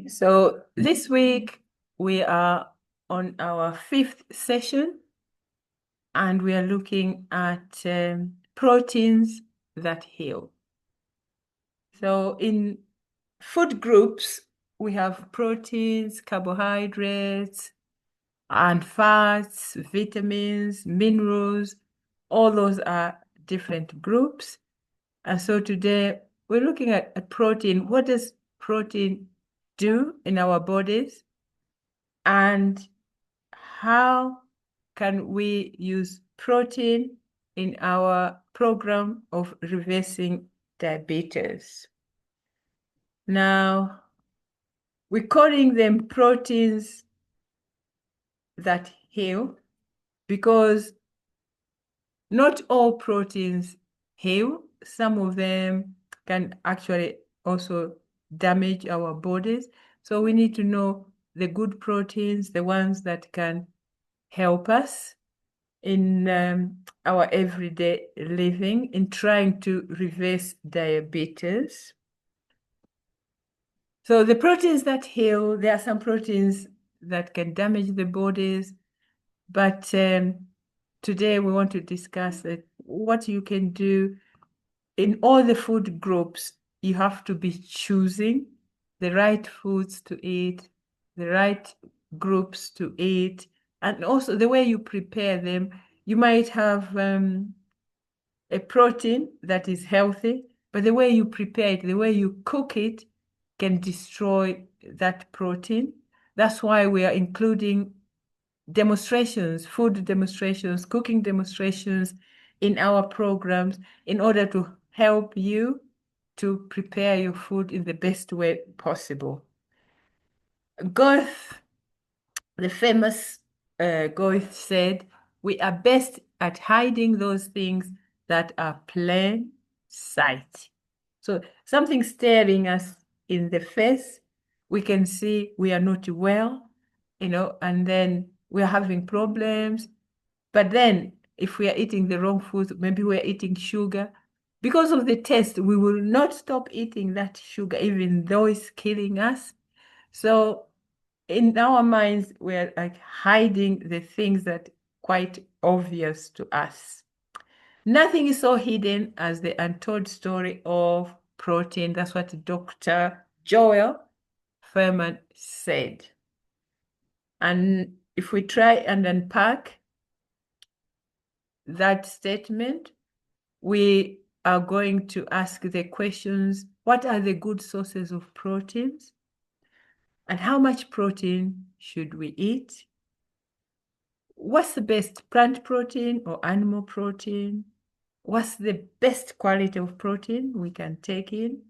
So this week we are on our 5th session, and we are looking at proteins that heal. So in food groups, we have proteins, carbohydrates, and fats, vitamins, minerals. All those are different groups. And so today we're looking at protein. What does protein do in our bodies? And how can we use protein in our program of reversing diabetes? Now, we're calling them proteins that heal because not all proteins heal. Some of them can actually also damage our bodies. So we need to know the good proteins, the ones that can help us in our everyday living, in trying to reverse diabetes. So the proteins that heal, there are some proteins that can damage the bodies, but today we want to discuss what you can do in all the food groups. You have to be choosing the right foods to eat, the right groups to eat, and also the way you prepare them. You might have a protein that is healthy, but the way you prepare it, the way you cook it, can destroy that protein. That's why we are including demonstrations, food demonstrations, cooking demonstrations in our programs in order to help you to prepare your food in the best way possible. Goethe, the famous Goethe said, we are best at hiding those things that are plain sight. So something staring us in the face, we can see we are not well, and then we are having problems. But then if we are eating the wrong food, maybe we are eating sugar, because of the taste, we will not stop eating that sugar, even though it's killing us. So in our minds, we're like hiding the things that quite obvious to us. Nothing is so hidden as the untold story of protein. That's what Dr. Joel Fuhrman said. And if we try and unpack that statement, we are going to ask the questions, what are the good sources of proteins? And how much protein should we eat? What's the best plant protein or animal protein? What's the best quality of protein we can take in?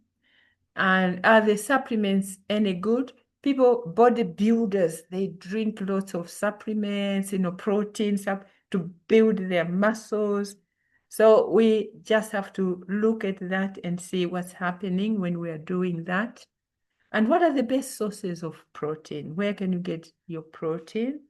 And are the supplements any good? People, bodybuilders, they drink lots of supplements, proteins to build their muscles. So we just have to look at that and see what's happening when we are doing that. And what are the best sources of protein? Where can you get your protein?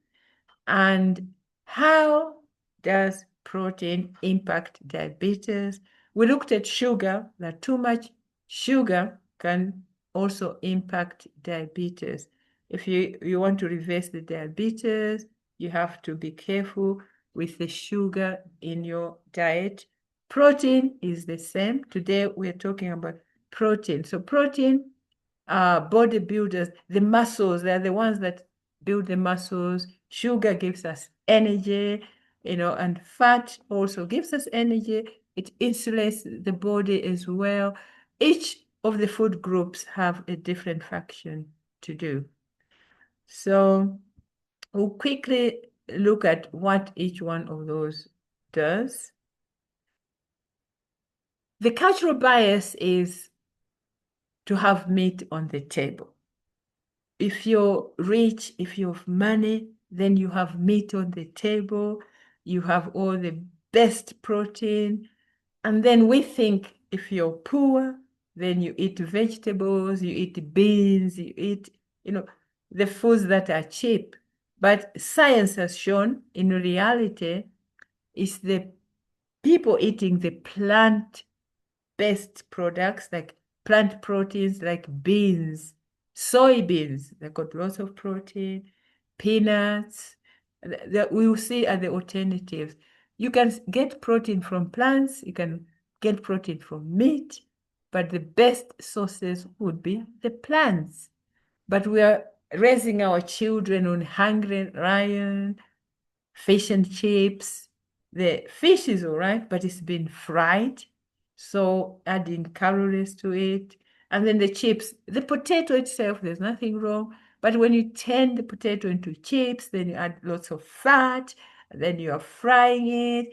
And how does protein impact diabetes? We looked at sugar, that too much sugar can also impact diabetes. If you want to reverse the diabetes, you have to be careful with the sugar in your diet. Protein is the same. Today we're talking about protein. So protein, bodybuilders, the muscles, they're the ones that build the muscles. Sugar gives us energy, and fat also gives us energy. It insulates the body as well. Each of the food groups have a different function to do. So we'll quickly look at what each one of those does. The cultural bias is to have meat on the table. If you're rich, if you have money, then you have meat on the table, you have all the best protein. And then we think if you're poor, then you eat vegetables, you eat beans, you eat, the foods that are cheap. But science has shown in reality, it's the people eating the plant-based products like plant proteins like beans, soybeans, they've got lots of protein, peanuts, that we will see are the alternatives. You can get protein from plants, you can get protein from meat, but the best sources would be the plants. But we are raising our children on Hungry Lion, fish and chips. The fish is all right, but it's been fried, so adding calories to it. And then the chips, the potato itself, there's nothing wrong. But when you turn the potato into chips, then you add lots of fat, and then you are frying it.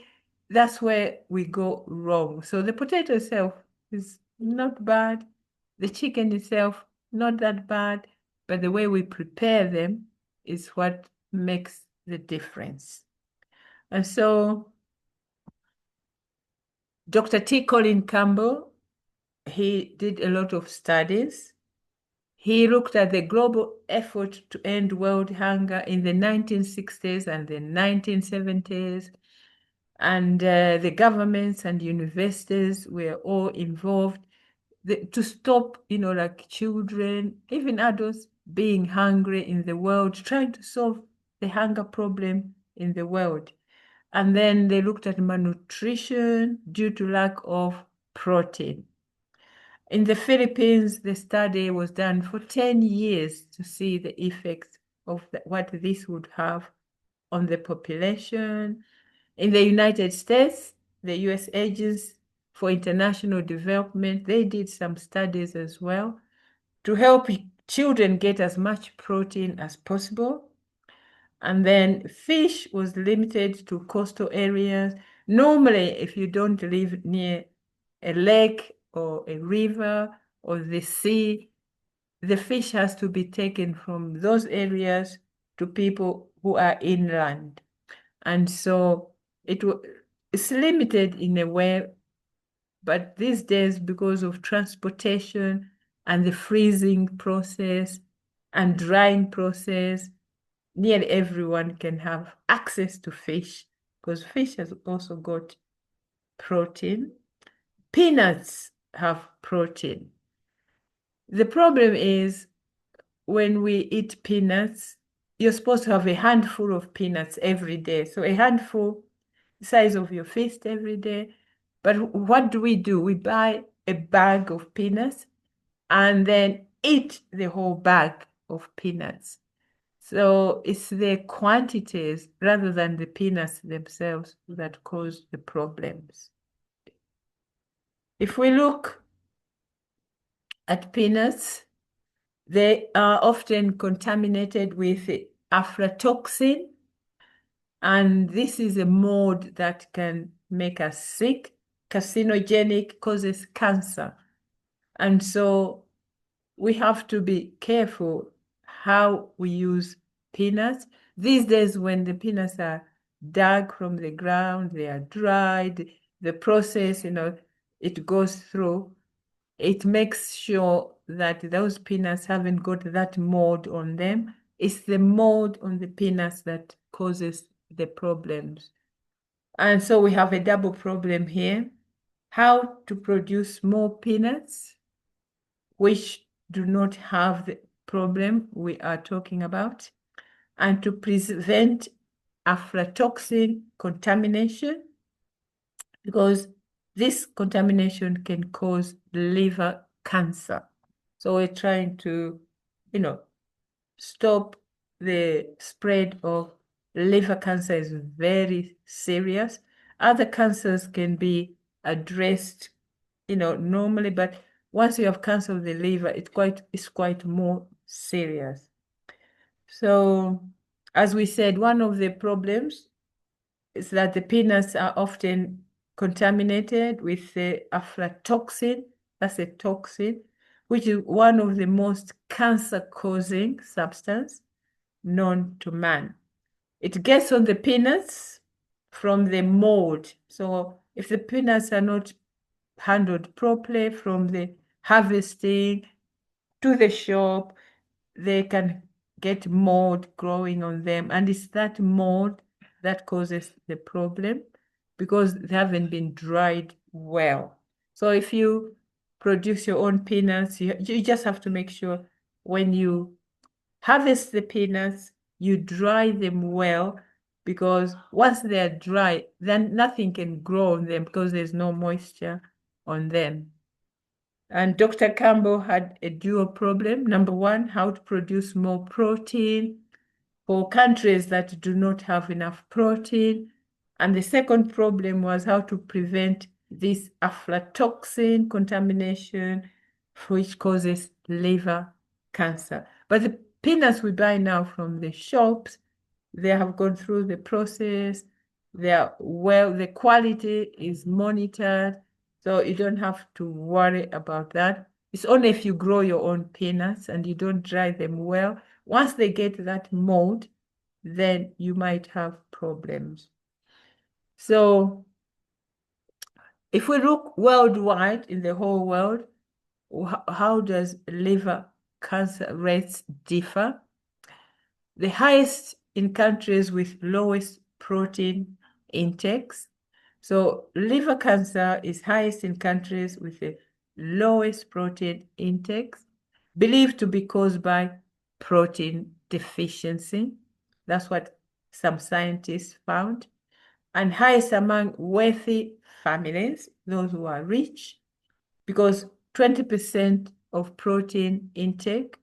That's where we go wrong. So the potato itself is not bad. The chicken itself, not that bad. But the way we prepare them is what makes the difference. And so Dr. T. Colin Campbell, he did a lot of studies. He looked at the global effort to end world hunger in the 1960s and the 1970s. And the governments and universities were all involved to stop, like children, even adults, being hungry in the world, trying to solve the hunger problem in the world. And then they looked at malnutrition due to lack of protein. In the Philippines, the study was done for 10 years to see the effects of what this would have on the population. In the United States, the U.S. Agency for International Development, they did some studies as well to help children get as much protein as possible. And then fish was limited to coastal areas. Normally, if you don't live near a lake or a river or the sea, the fish has to be taken from those areas to people who are inland. And so it's limited in a way, but these days, because of transportation and the freezing process and drying process, nearly everyone can have access to fish, because fish has also got protein. Peanuts have protein. The problem is when we eat peanuts, you're supposed to have a handful of peanuts every day. So a handful the size of your fist every day. But what do? We buy a bag of peanuts and then eat the whole bag of peanuts. So it's the quantities rather than the peanuts themselves that cause the problems. If we look at peanuts, they are often contaminated with aflatoxin, and this is a mold that can make us sick, carcinogenic, causes cancer. And so we have to be careful how we use peanuts. These days, when the peanuts are dug from the ground, they are dried, the process, it goes through, it makes sure that those peanuts haven't got that mold on them. It's the mold on the peanuts that causes the problems. And so we have a double problem here. How to produce more peanuts, which do not have the problem we are talking about, and to prevent aflatoxin contamination, because this contamination can cause liver cancer. So we're trying to, stop the spread of liver cancer. Is very serious. Other cancers can be addressed, normally, but once you have cancer of the liver, it's quite more serious. So, as we said, one of the problems is that the peanuts are often contaminated with the aflatoxin. That's a toxin, which is one of the most cancer-causing substance known to man. It gets on the peanuts from the mold. So if the peanuts are not handled properly from the harvesting to the shop, they can get mold growing on them. And it's that mold that causes the problem because they haven't been dried well. So if you produce your own peanuts. You just have to make sure when you harvest the peanuts, you dry them well, because once they're dry, then nothing can grow on them because there's no moisture on them. And Dr. Campbell had a dual problem. Number one, how to produce more protein for countries that do not have enough protein. And the second problem was how to prevent this aflatoxin contamination, which causes liver cancer. But the peanuts we buy now from the shops, they have gone through the process. The quality is monitored, so you don't have to worry about that. It's only if you grow your own peanuts and you don't dry them well. Once they get that mold, then you might have problems. So if we look worldwide, in the whole world, how does liver cancer rates differ? The highest in countries with lowest protein intakes. So liver cancer is highest in countries with the lowest protein intakes, believed to be caused by protein deficiency. That's what some scientists found. And highest among wealthy families, those who are rich, because 20% of protein intake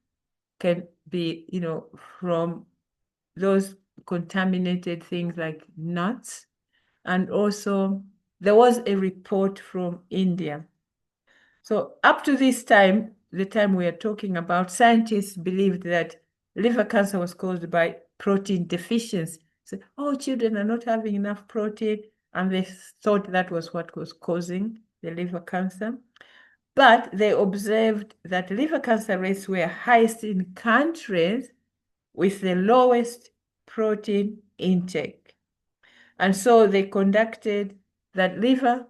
can be, from those contaminated things like nuts. And also, there was a report from India. So up to this time, the time we are talking about, scientists believed that liver cancer was caused by protein deficiency. So, children are not having enough protein, and they thought that was what was causing the liver cancer. But they observed that liver cancer rates were highest in countries with the lowest protein intake. And so they conducted that liver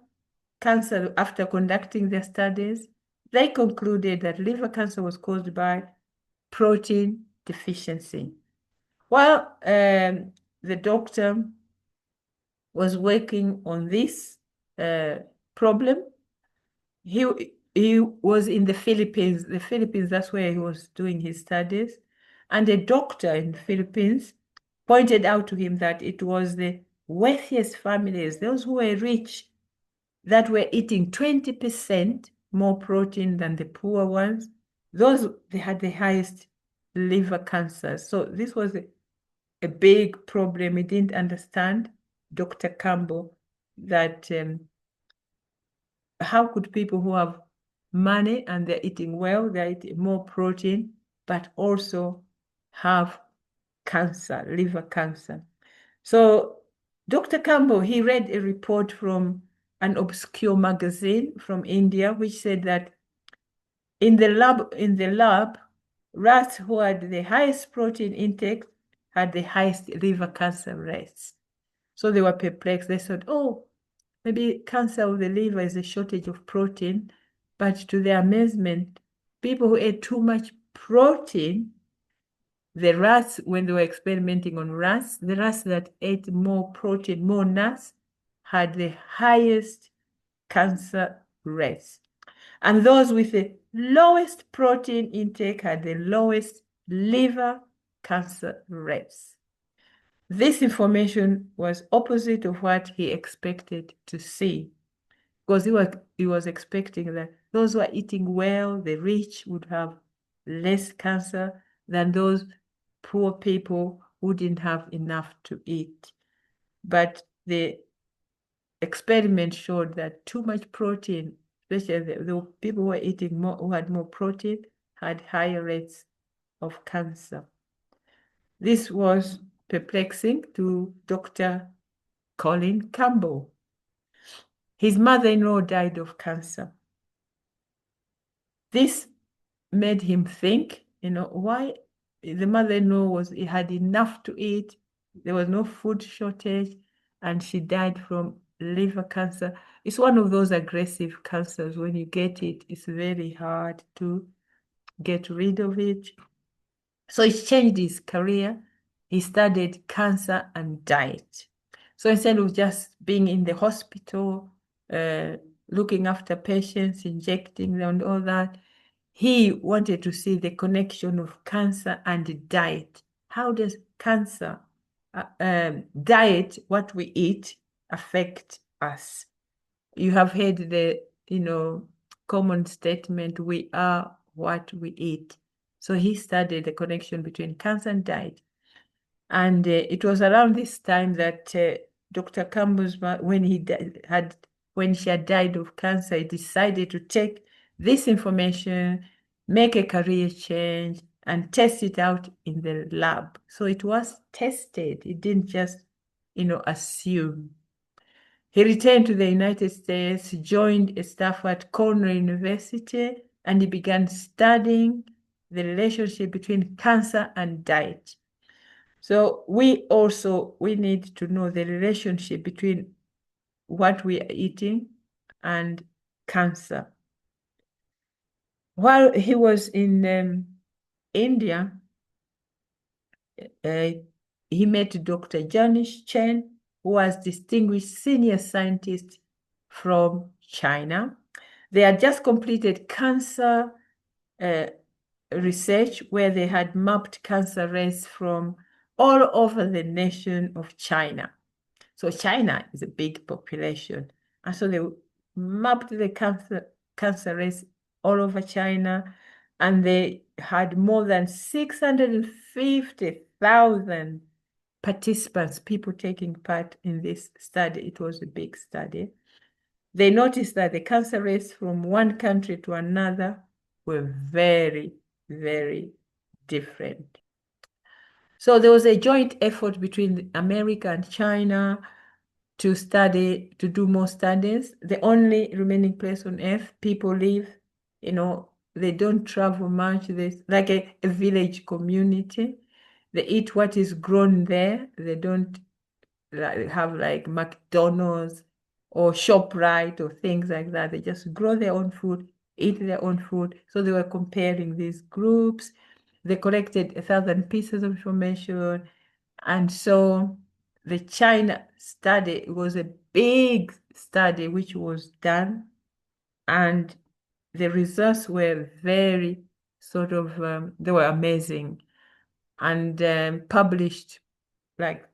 cancer, after conducting their studies, they concluded that liver cancer was caused by protein deficiency. While the doctor was working on this problem, he was in the Philippines. The Philippines, that's where he was doing his studies. And a doctor in the Philippines pointed out to him that it was the wealthiest families, those who were rich, that were eating 20% more protein than the poor ones. They had the highest liver cancer. So this was a big problem. He didn't understand, Dr. Campbell, that how could people who have money and they're eating well, they're eating more protein, but also have cancer, liver cancer. So Dr. Campbell, he read a report from an obscure magazine from India, which said that in the lab, rats who had the highest protein intake had the highest liver cancer rates. So they were perplexed. They thought, maybe cancer of the liver is a shortage of protein. But to their amazement, people who ate too much protein, the rats, when they were experimenting on rats, the rats that ate more protein, more nuts, had the highest cancer rates. And those with the lowest protein intake had the lowest liver cancer rates. This information was opposite of what he expected to see, because he was expecting that those who are eating well, the rich, would have less cancer than those poor people who didn't have enough to eat. But the experiment showed that too much protein, especially the people who were eating more, who had more protein, had higher rates of cancer. This was perplexing to Dr. Colin Campbell. His mother-in-law died of cancer. This made him think, why the mother-in-law had enough to eat, there was no food shortage, and she died from liver cancer. It's one of those aggressive cancers. When you get it, it's very hard to get rid of it. So he changed his career. He studied cancer and diet. So instead of just being in the hospital, looking after patients, injecting them and all that. He wanted to see the connection of cancer and diet. How does cancer, diet, what we eat, affect us? You have heard the, common statement, we are what we eat. So he studied the connection between cancer and diet. And it was around this time that Dr. Campbell's, when she had died of cancer, he decided to take this information, make a career change, and test it out in the lab. So it was tested. It didn't just, assume. He returned to the United States, joined a staff at Cornell University, and he began studying the relationship between cancer and diet. So we need to know the relationship between what we are eating and cancer. While he was in India, he met Dr. Janice Chen, who was distinguished senior scientist from China. They had just completed cancer research where they had mapped cancer rates from all over the nation of China. So China is a big population. And so they mapped the cancer rates all over China, and they had more than 650,000 participants, people taking part in this study. It was a big study. They noticed that the cancer rates from one country to another were very, very different. So there was a joint effort between America and China to do more studies. The only remaining place on earth people live, they don't travel much. There's like a village community. They eat what is grown there. They don't have like McDonald's or ShopRite or things like that. They just grow their own food, eat their own food. So they were comparing these groups. They collected 1,000 pieces of information. And so the China study was a big study which was done. And the results were very they were amazing and published like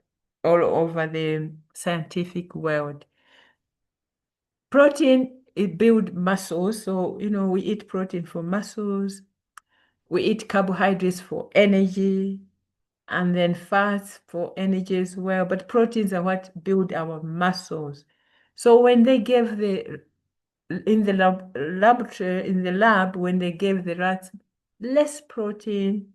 all over the scientific world. Protein, it builds muscles. So, we eat protein for muscles. We eat carbohydrates for energy, and then fats for energy as well. But proteins are what build our muscles. So when they gave in the lab, when they gave the rats less protein,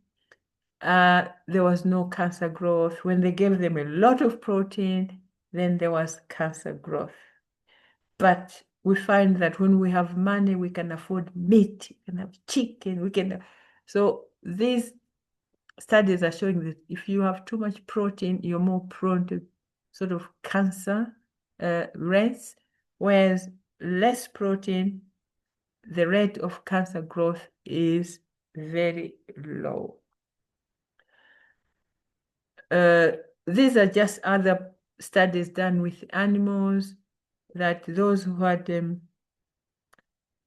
there was no cancer growth. When they gave them a lot of protein, then there was cancer growth. But we find that when we have money, we can afford meat, we can have chicken, so these studies are showing that if you have too much protein, you're more prone to sort of cancer rates, whereas less protein, the rate of cancer growth is very low. These are just other studies done with animals, that those who had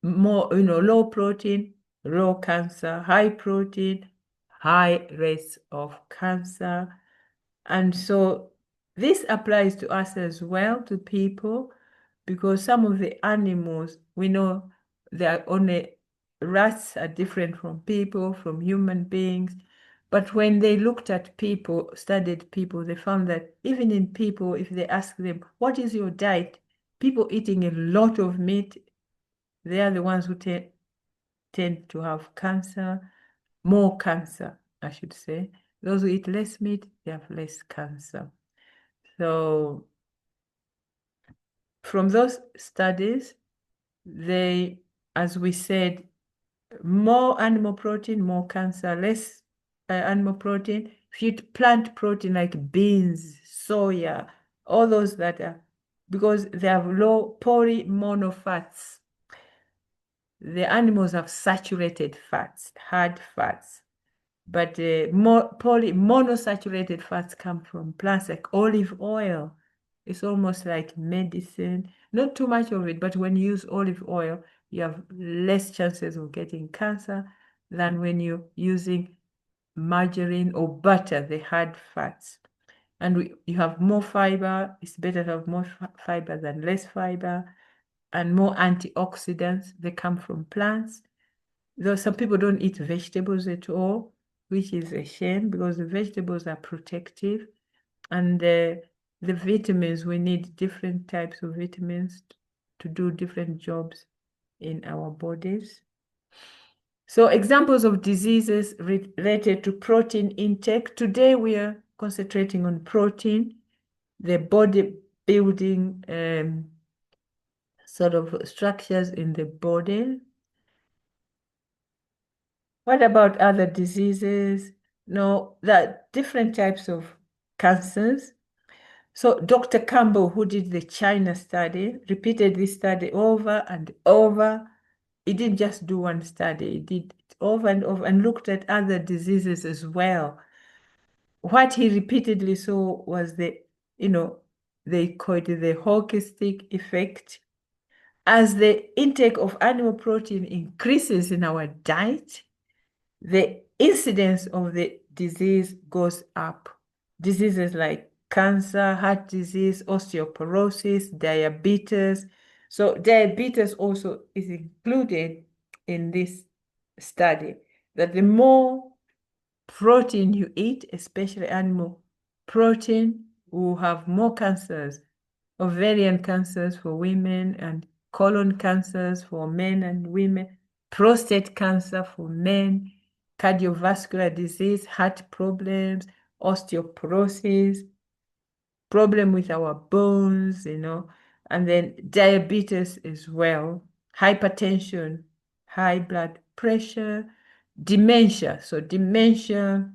more, low protein, low cancer, high protein, high rates of cancer. And so this applies to us as well, to people, because some of the animals, we know rats are different from people, from human beings. But when they looked at people, studied people, they found that even in people, if they ask them, what is your diet? People eating a lot of meat, they are the ones who tend to have cancer, more cancer, I should say. Those who eat less meat, they have less cancer. So from those studies, as we said, more animal protein, more cancer, less animal protein. If you eat plant protein like beans, soya, all those because they have low polymonofats. The animals have saturated fats, hard fats, but monosaturated fats come from plants like olive oil, It's almost like medicine. Not too much of it, but when you use olive oil, you have less chances of getting cancer than when you're using margarine or butter, the hard fats. And you have more fiber. It's better to have more fiber than less fiber, and more antioxidants. They come from plants. Though some people don't eat vegetables at all, which is a shame because the vegetables are protective. And the vitamins, we need different types of vitamins to do different jobs in our bodies. So examples of diseases related to protein intake. Today we are concentrating on protein, the body building sort of structures in the body. What about other diseases? No, there are different types of cancers. So Dr. Campbell, who did the China study, repeated this study over and over. He didn't just do one study, he did it over and over and looked at other diseases as well. What he repeatedly saw was they called it the hockey stick effect. As the intake of animal protein increases in our diet, the incidence of the disease goes up. Diseases like cancer, heart disease, osteoporosis, diabetes. So diabetes also is included in this study, that the more protein you eat, especially animal protein, will have more cancers, ovarian cancers for women and colon cancers for men and women, prostate cancer for men, cardiovascular disease, heart problems, osteoporosis, problem with our bones, and then diabetes as well, hypertension, high blood pressure, dementia. So dementia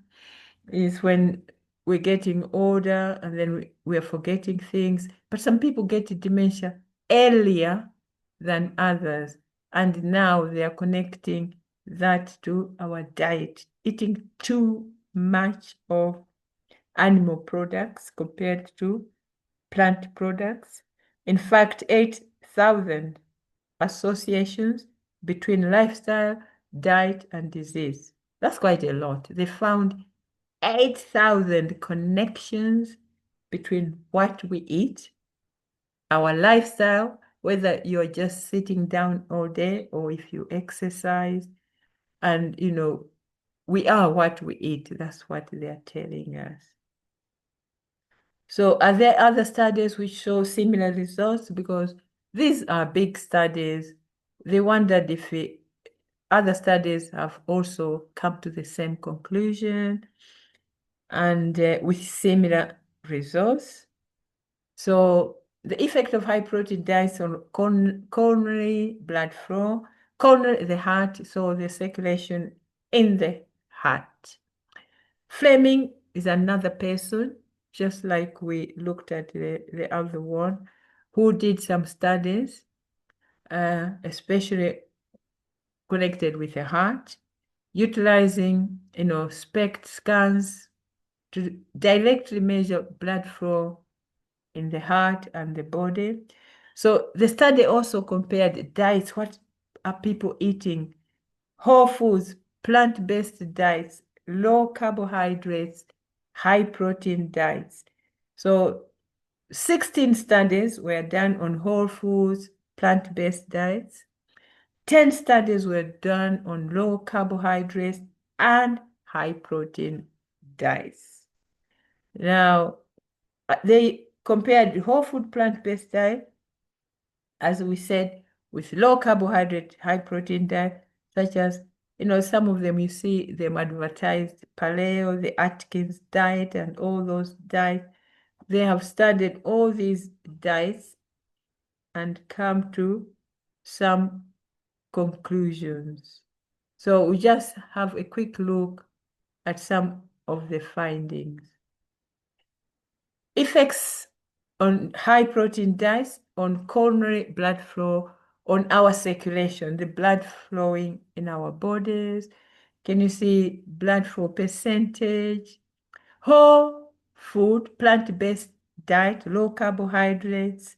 is when we're getting older and then we're forgetting things. But some people get dementia earlier than others. And now they are connecting that to our diet, eating too much of animal products compared to plant products. In fact, 8,000 associations between lifestyle, diet, and disease. That's quite a lot. They found 8,000 connections between what we eat, our lifestyle, whether you're just sitting down all day or if you exercise, and we are what we eat. That's what they're telling us. So are there other studies which show similar results? Because these are big studies. They wondered if other studies have also come to the same conclusion and with similar results. So the effect of high protein diets on coronary blood flow, coronary, the heart, so the circulation in the heart. Fleming is another person, just like we looked at the other one, who did some studies, especially connected with the heart, utilizing, SPECT scans to directly measure blood flow in the heart and the body. So the study also compared diets. What are people eating? Whole foods, plant-based diets, low carbohydrates, high protein diets. So 16 studies were done on whole foods, plant-based diets. 10 studies were done on low carbohydrates and high protein diets. Now, they compared whole food plant-based diet, as we said, with low carbohydrate, high protein diet, such as, some of them you see them advertised, paleo, the Atkins diet, and all those diets. They have studied all these diets and come to some conclusions. So we just have a quick look at some of the findings. Effects on high protein diets on coronary blood flow, on our circulation, the blood flowing in our bodies. Can you see blood flow percentage? Whole food, plant-based diet, low carbohydrates,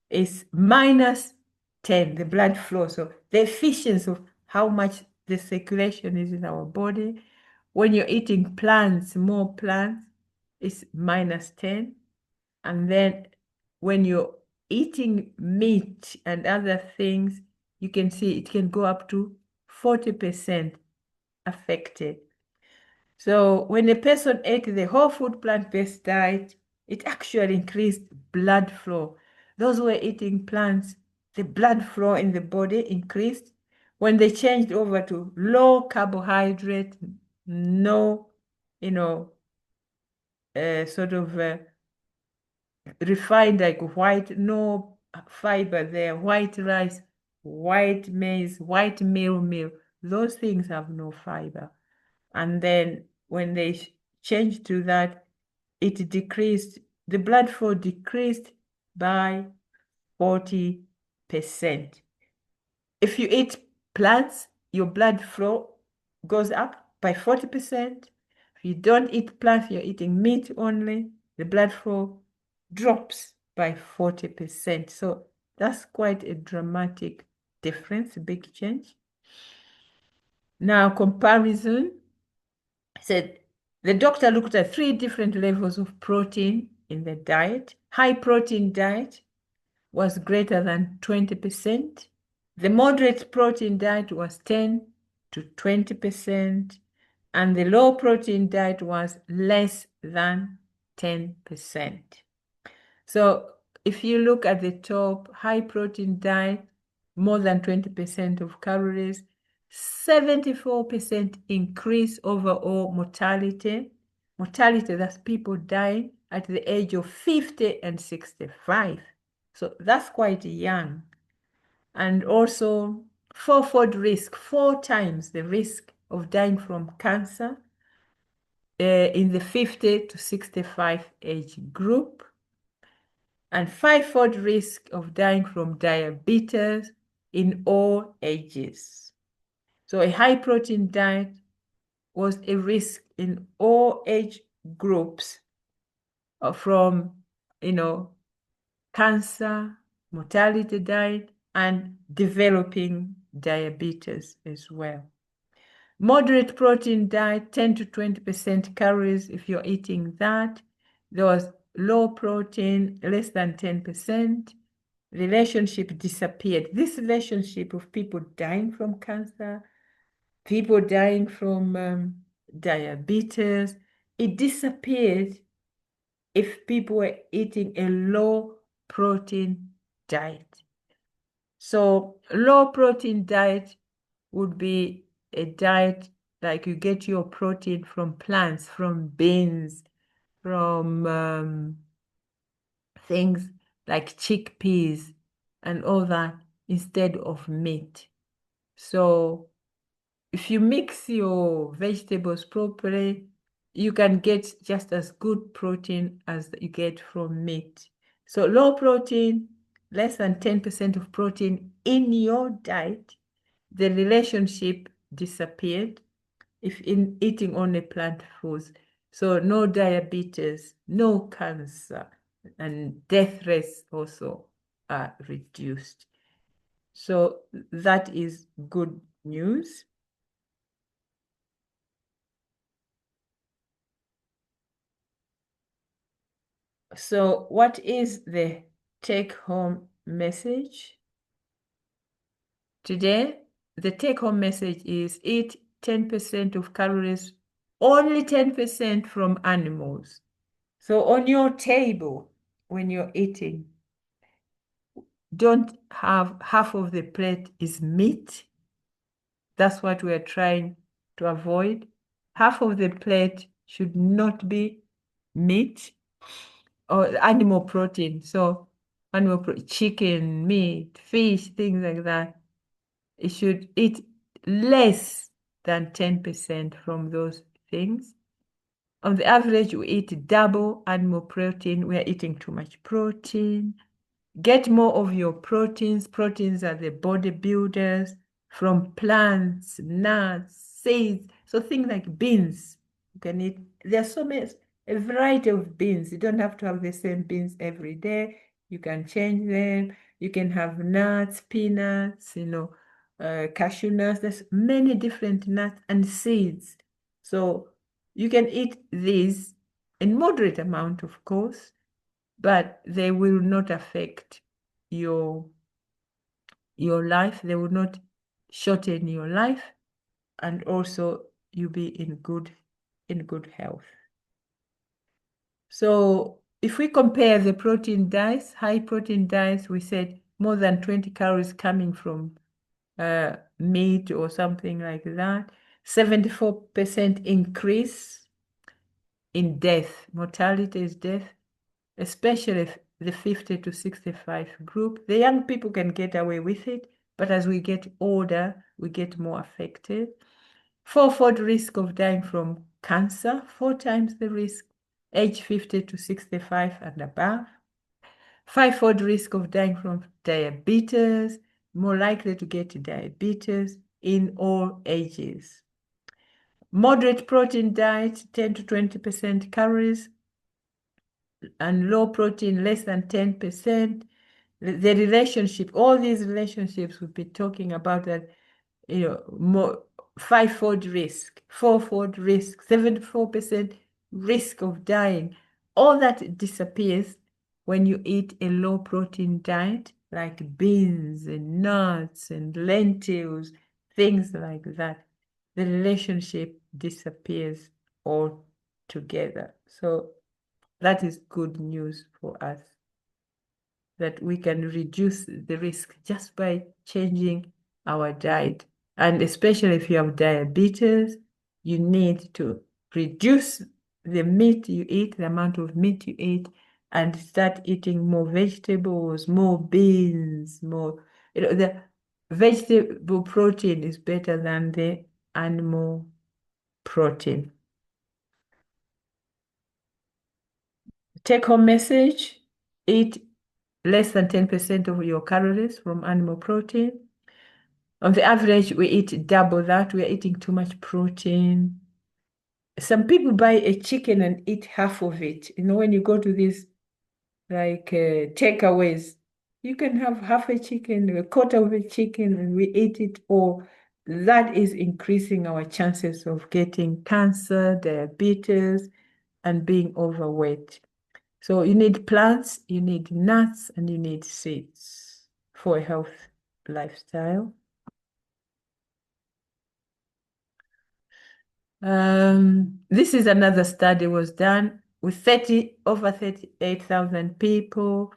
is -10, the blood flow. So the efficiency of how much the circulation is in our body. When you're eating plants, more plants, it's -10. And then when you're eating meat and other things, you can see it can go up to 40% affected. So when a person ate the whole food plant-based diet, it actually increased blood flow. Those who were eating plants, the blood flow in the body increased. When they changed over to low carbohydrate, no, sort of refined like white, no fiber there, white rice, white maize, white meal, those things have no fiber. And then when they changed to that, it decreased, the blood flow decreased by 40%. If you eat plants, your blood flow goes up by 40%. If you don't eat plants, you're eating meat only, the blood flow drops by 40%. So that's quite a dramatic difference, a big change. Now, comparison said the doctor looked at 3 different levels of protein in the diet. High protein diet was greater than 20%. The moderate protein diet was 10 to 20%, and the low protein diet was less than 10%. So if you look at the top, high protein diet, more than 20% of calories, 74% increase overall mortality. Mortality, that's people dying at the age of 50 and 65. So that's quite young. And also 4-fold risk, 4 times the risk of dying from cancer in the 50 to 65 age group, and 5-fold risk of dying from diabetes in all ages. So a high protein diet was a risk in all age groups from, cancer, mortality diet, and developing diabetes as well. Moderate protein diet, 10 to 20% calories if you're eating that. There was low protein, less than 10%. Relationship disappeared. This relationship of people dying from cancer, people dying from diabetes, it disappeared if people were eating a low protein diet. So low protein diet would be a diet like you get your protein from plants, from beans, from things like chickpeas and all that instead of meat. So if you mix your vegetables properly, you can get just as good protein as you get from meat. So low protein, less than 10% of protein in your diet, the relationship disappeared if in eating only plant foods. So no diabetes, no cancer, and death rates also are reduced. So that is good news. So what is the take-home message? Today, the take-home message is eat 10% of calories, only 10% from animals. So on your table, when you're eating, don't have half of the plate is meat. That's what we're trying to avoid. Half of the plate should not be meat or animal protein. So chicken, meat, fish, things like that. You should eat less than 10% from those things. On the average, we eat double animal protein. We are eating too much protein. Get more of your proteins. Proteins are the bodybuilders, from plants, nuts, seeds. So things like beans, you can eat. There are so many a variety of beans. You don't have to have the same beans every day. You can change them. You can have nuts, peanuts, cashew nuts. There's many different nuts and seeds. So you can eat these in moderate amount, of course, but they will not affect your life. They will not shorten your life, and also you'll be in good health. So if we compare the protein diets, high protein diets, we said more than 20 calories coming from meat or something like that, 74% increase in death, mortality is death, especially the 50 to 65 group. The young people can get away with it, but as we get older, we get more affected. Fourfold risk of dying from cancer, 4 times the risk, age 50 to 65 and above. Fivefold risk of dying from diabetes, more likely to get diabetes in all ages. Moderate protein diet, 10 to 20% calories, and low protein, less than 10%. The relationship, all these relationships we've been talking about, that more fivefold risk, fourfold risk, 74% risk of dying. All that disappears when you eat a low protein diet like beans and nuts and lentils, things like that. The relationship disappears altogether. So that is good news for us, that we can reduce the risk just by changing our diet. And especially if you have diabetes, you need to reduce the meat you eat, the amount of meat you eat, and start eating more vegetables, more beans, more. The vegetable protein is better than the animal protein. Take home message: eat less than 10% of your calories from animal protein. On the average, we eat double that. We are eating too much protein. Some people buy a chicken and eat half of it. When you go to these like takeaways, you can have half a chicken, a quarter of a chicken, and we eat it all. That is increasing our chances of getting cancer, diabetes, and being overweight. So you need plants, you need nuts, and you need seeds for a healthy lifestyle. This is another study was done with over 38,000 people.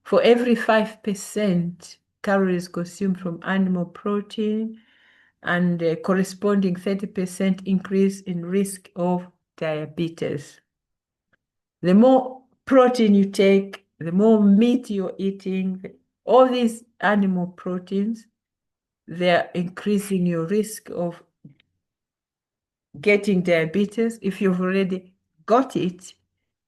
For every 5% calories consumed from animal protein, and a corresponding 30% increase in risk of diabetes. The more protein you take, the more meat you're eating, all these animal proteins, they're increasing your risk of getting diabetes. If you've already got it,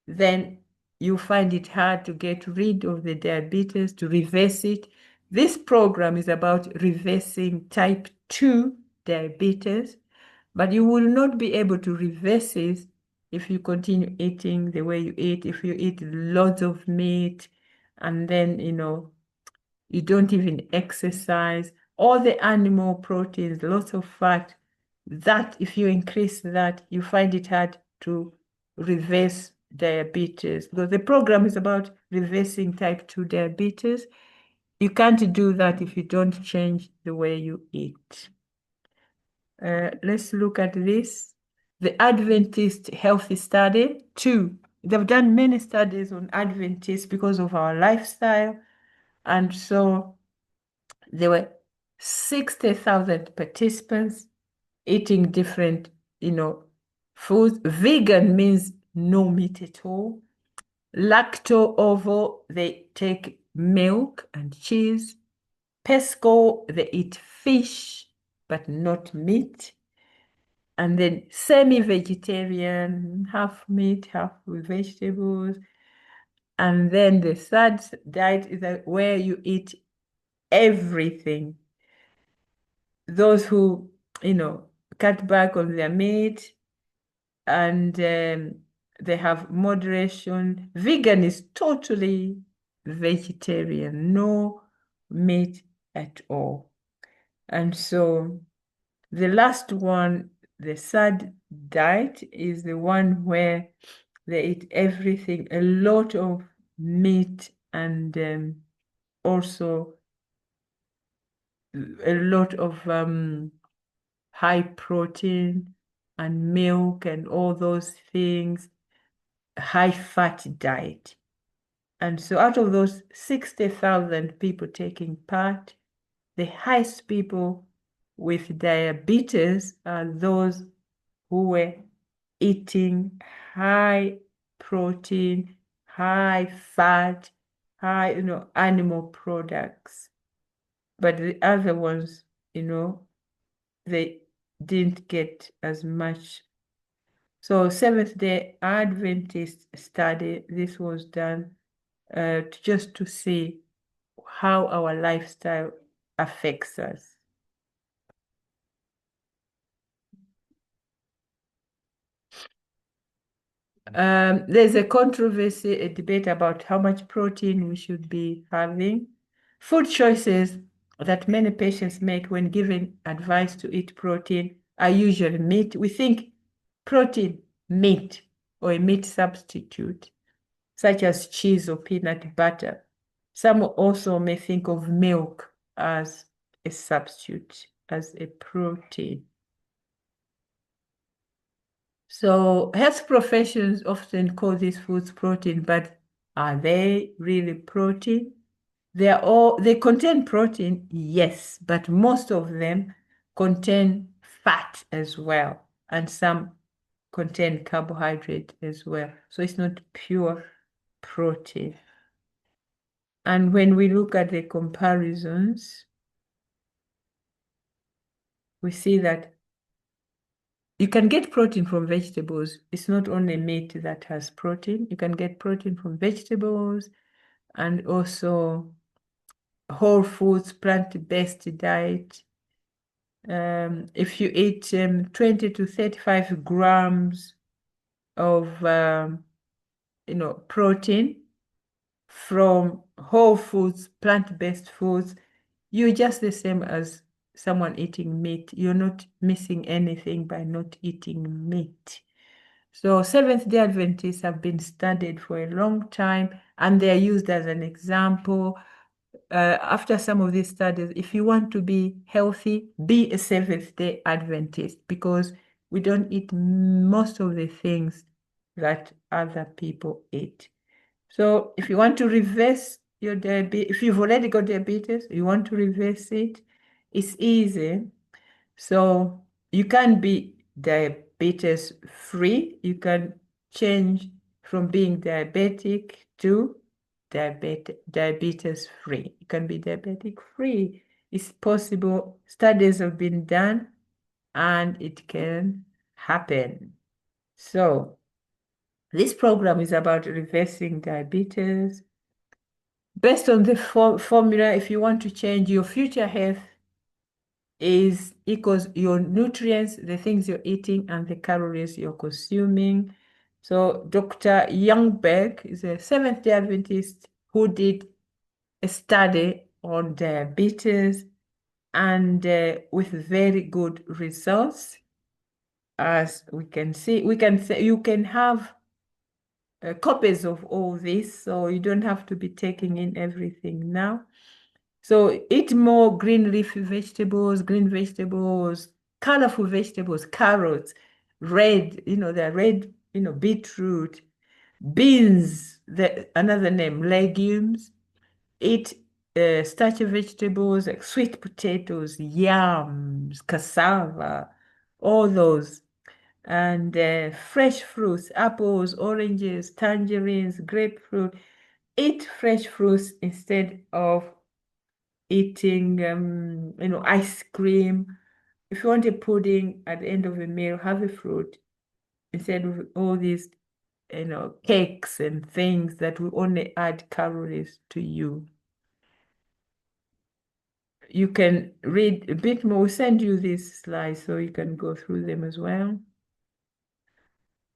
then you find it hard to get rid of the diabetes, to reverse it. This program is about reversing type 2 diabetes, but you will not be able to reverse it if you continue eating the way you eat, if you eat lots of meat, and then, you don't even exercise. All the animal proteins, lots of fat, that if you increase that, you find it hard to reverse diabetes. Because the program is about reversing type 2 diabetes. You can't do that if you don't change the way you eat. Let's look at this. The Adventist Healthy Study 2. They've done many studies on Adventists because of our lifestyle. And so there were 60,000 participants eating different, foods. Vegan means no meat at all. Lacto-ovo, they take milk and cheese. Pesco, they eat fish, but not meat. And then semi-vegetarian, half meat, half vegetables. And then the third diet is where you eat everything. Those who, cut back on their meat, and they have moderation. Vegan is totally vegetarian, no meat at all. And so the last one, the sad diet, is the one where they eat everything, a lot of meat, and also a lot of high protein and milk and all those things, high fat diet. And so out of those 60,000 people taking part, the highest people with diabetes are those who were eating high protein, high fat, high, animal products. But the other ones, they didn't get as much. So Seventh-day Adventist study, this was done just to see how our lifestyle affects us. There's a controversy, a debate about how much protein we should be having. Food choices that many patients make when given advice to eat protein are usually meat. We think protein, meat, or a meat substitute, such as cheese or peanut butter. Some also may think of milk as a substitute, as a protein. So health professions often call these foods protein, but are they really protein? They contain protein, yes, but most of them contain fat as well, and some contain carbohydrate as well. So it's not pure protein. And when we look at the comparisons, we see that you can get protein from vegetables. It's not only meat that has protein. You can get protein from vegetables and also whole foods, plant-based diet. If you eat 20 to 35 grams of protein from whole foods, plant-based foods, you're just the same as someone eating meat. You're not missing anything by not eating meat. So Seventh-day Adventists have been studied for a long time, and they are used as an example. After some of these studies, if you want to be healthy, be a Seventh-day Adventist, because we don't eat most of the things that other people eat. So if you want to reverse your diabetes, if you've already got diabetes, you want to reverse it, it's easy. So you can be diabetes free. You can change from being diabetic to diabetes free. You can be diabetic free. It's possible. Studies have been done and it can happen. So this program is about reversing diabetes. Based on the formula, if you want to change your future health, is equals your nutrients, the things you're eating, and the calories you're consuming. So Dr. Youngberg is a Seventh-day Adventist who did a study on diabetes, and with very good results. As we can see, you can have copies of all this, so you don't have to be taking in everything now. So eat more green leafy vegetables, colorful vegetables, carrots, red, the red, beetroot, beans, another name, legumes. Eat starchy vegetables like sweet potatoes, yams, cassava, all those. And fresh fruits, apples, oranges, tangerines, grapefruit. Eat fresh fruits instead of eating, ice cream. If you want a pudding at the end of a meal, have a fruit instead of all these, cakes and things that will only add calories to you. You can read a bit more. We'll send you these slides so you can go through them as well.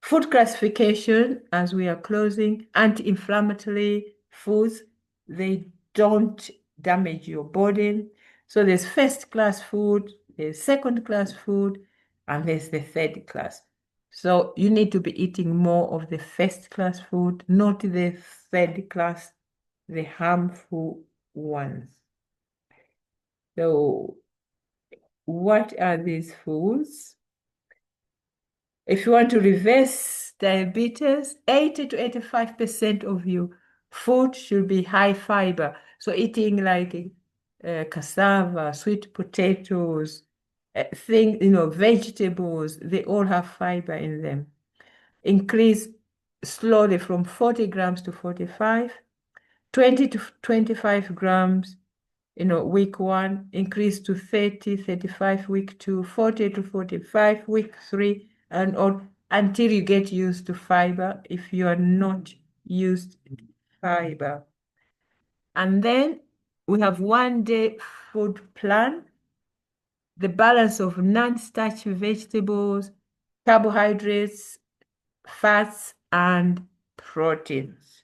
Food classification, as we are closing, anti-inflammatory foods, they don't damage your body. So there's first class food, there's second class food, and there's the third class. So you need to be eating more of the first class food, not the third class, the harmful ones. So what are these foods? If you want to reverse diabetes, 80 to 85% of your food should be high fiber. So eating like cassava, sweet potatoes, vegetables, they all have fiber in them. Increase slowly from 40 grams to 45, 20 to 25 grams week 1, increase to 30, 35 week 2, 40 to 45 week 3, and on until you get used to fiber if you are not used to fiber. And then we have 1-day food plan, the balance of non-starch vegetables, carbohydrates, fats, and proteins.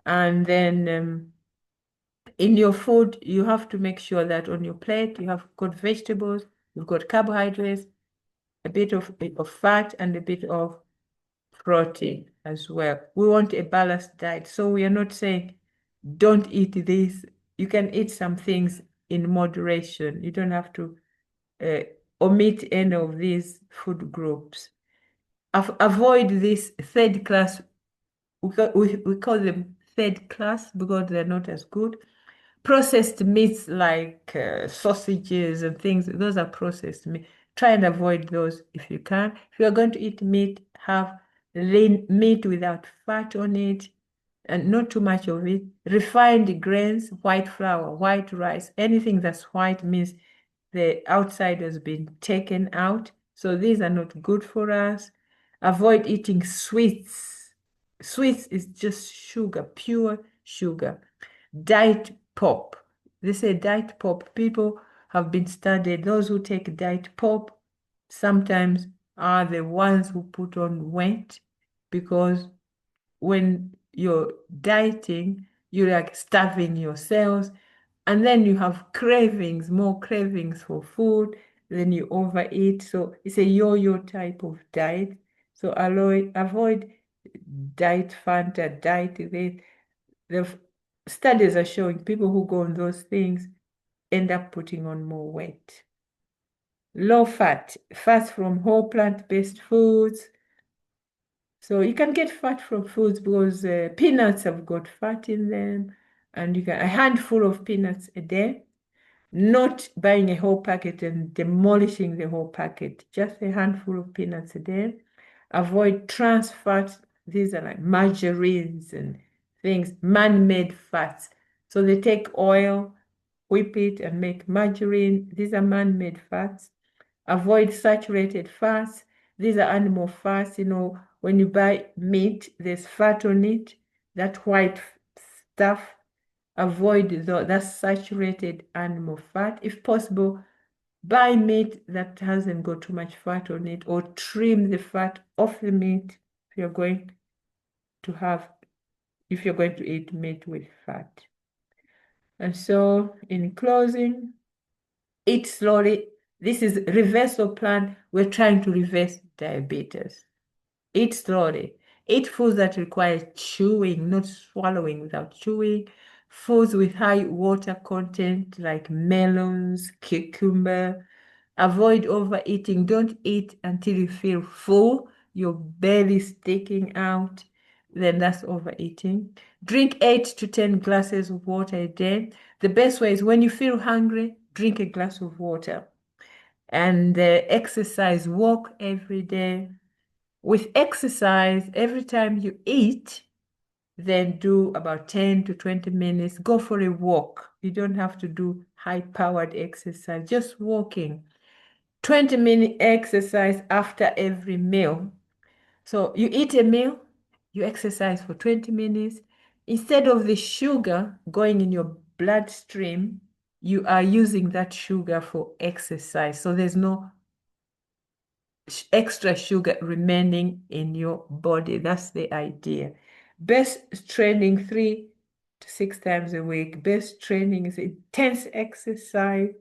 And then in your food, you have to make sure that on your plate you have got vegetables, you've got carbohydrates, a bit of fat, and a bit of protein as well. We want a balanced diet. So we are not saying don't eat this. You can eat some things in moderation. You don't have to omit any of these food groups. Avoid this third class. We call them third class because they're not as good. Processed meats like sausages and things, those are processed meat. Try and avoid those if you can. If you're going to eat meat, have lean meat without fat on it and not too much of it. Refined grains, white flour, white rice, anything that's white means the outside has been taken out. So these are not good for us. Avoid eating sweets. Sweets is just sugar, pure sugar. Diet pop. They say diet pop. People have been studied. Those who take diet pop sometimes are the ones who put on weight because when you're dieting, you're like starving yourselves, and then you have cravings, more cravings for food, then you overeat. So it's a yo-yo type of diet. So avoid diet Fanta, diet this. The studies are showing people who go on those things end up putting on more weight. Low fat, fats from whole plant-based foods. So you can get fat from foods because peanuts have got fat in them, and you can a handful of peanuts a day. Not buying a whole packet and demolishing the whole packet, just a handful of peanuts a day. Avoid trans fats. These are like margarines and things, man-made fats. So they take oil, whip it, and make margarine. These are man-made fats. Avoid saturated fats. These are animal fats. When you buy meat, there's fat on it, that white stuff. Avoid that saturated animal fat. If possible, buy meat that hasn't got too much fat on it, or trim the fat off the meat if you're going to eat meat with fat. And so in closing, eat slowly. This is reversal plan. We're trying to reverse diabetes. Eat slowly. Eat foods that require chewing, not swallowing without chewing. Foods with high water content like melons, cucumber. Avoid overeating. Don't eat until you feel full, your belly sticking out. Then that's overeating. Drink 8 to 10 glasses of water a day. The best way is when you feel hungry, drink a glass of water. And exercise, walk every day. With exercise, every time you eat, then do about 10 to 20 minutes. Go for a walk. You don't have to do high-powered exercise, just walking. 20-minute exercise after every meal. So you eat a meal, you exercise for 20 minutes. Instead of the sugar going in your bloodstream, you are using that sugar for exercise. So there's no extra sugar remaining in your body. That's the idea. Best training 3 to 6 times a week. Best training is intense exercise.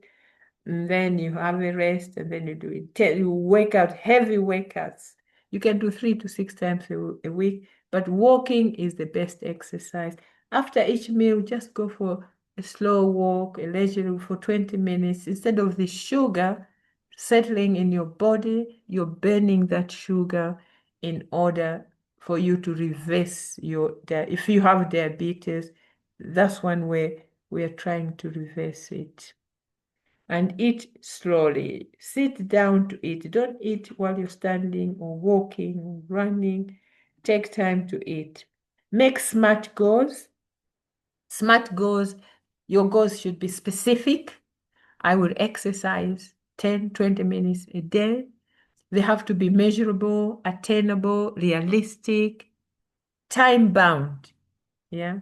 And then you have a rest, and then you do it. You work out heavy workouts. You can do 3 to 6 times a week, but walking is the best exercise. After each meal, just go for a slow walk, a leisure for 20 minutes. Instead of the sugar settling in your body, you're burning that sugar in order for you to reverse if you have diabetes, that's one way we are trying to reverse it. And eat slowly. Sit down to eat. Don't eat while you're standing or walking or running. Take time to eat. Make smart goals. Smart goals, your goals should be specific. I will exercise 10, 20 minutes a day. They have to be measurable, attainable, realistic, time bound. Yeah.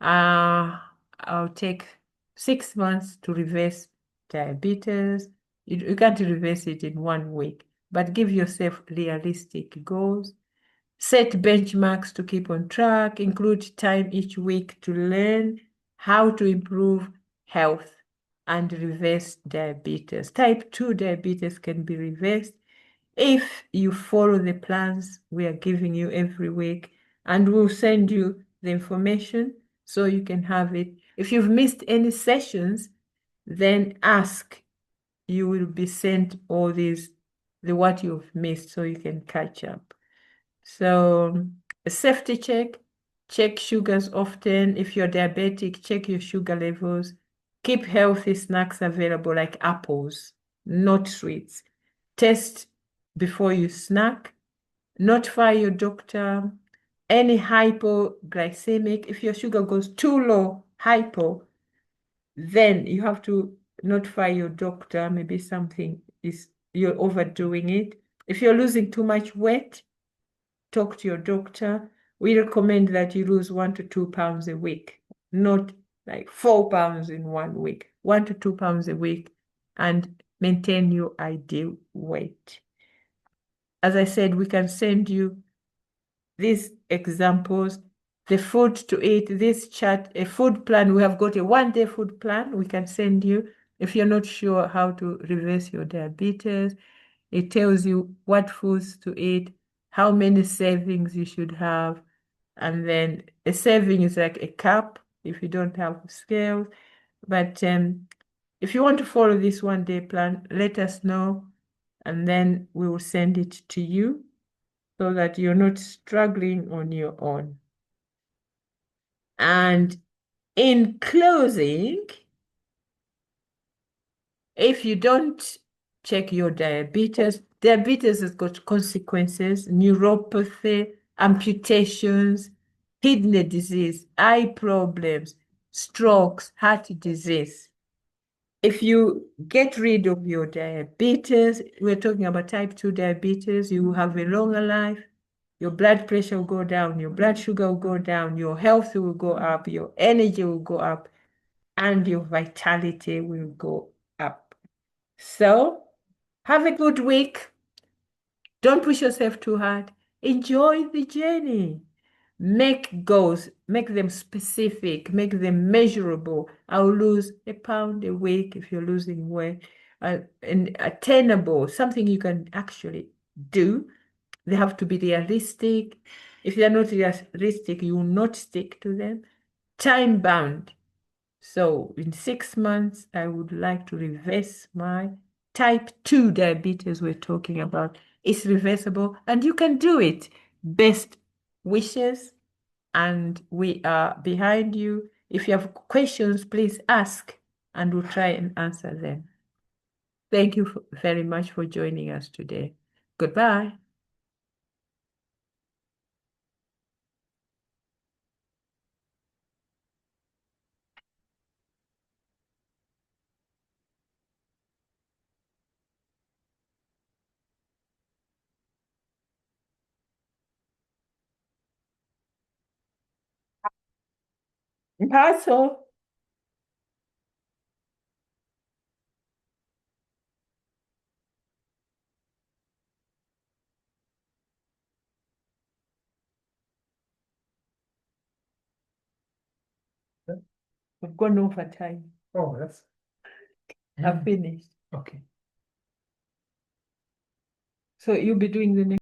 I'll take 6 months to reverse diabetes. You can't reverse it in 1 week, but give yourself realistic goals. Set benchmarks to keep on track. Include time each week to learn how to improve health and reverse diabetes. Type 2 diabetes can be reversed if you follow the plans we are giving you every week, and we'll send you the information so you can have it. If you've missed any sessions, then ask. You will be sent all these, what you've missed, so you can catch up. So a safety check sugars often. If you're diabetic, check your sugar levels. Keep healthy snacks available like apples, not sweets. Test before you snack. Notify your doctor. Any hypoglycemic, if your sugar goes too low, hypo, then you have to notify your doctor. Maybe you're overdoing it. If you're losing too much weight, talk to your doctor. We recommend that you lose 1 to 2 pounds a week, not like 4 pounds in 1 week. 1 to 2 pounds a week, and maintain your ideal weight. As I said, we can send you these examples, the food to eat, this chart, a food plan. We have got a 1-day food plan we can send you if you're not sure how to reverse your diabetes. It tells you what foods to eat, how many servings you should have, and then a serving is like a cup if you don't have scales. But if you want to follow this 1-day plan, let us know, and then we will send it to you so that you're not struggling on your own. And in closing, if you don't check your diabetes has got consequences: neuropathy, amputations, kidney disease, eye problems, strokes, heart disease. If you get rid of your diabetes, we're talking about type 2 diabetes, you will have a longer life, your blood pressure will go down, your blood sugar will go down, your health will go up, your energy will go up, and your vitality will go up. So have a good week. Don't push yourself too hard. Enjoy the journey. Make goals, make them specific, make them measurable. I'll lose a pound a week if you're losing weight, and attainable, something you can actually do. They have to be realistic. If they're not realistic, you will not stick to them. Time bound. So in 6 months, I would like to reverse my type 2 diabetes we're talking about. It's reversible and you can do it. Best wishes, and we are behind you. If you have questions, please ask and we'll try and answer them. Thank you very much for joining us today. Goodbye. Mpaso. We've gone over time. Oh, that's I've finished. okay. So you'll be doing the next.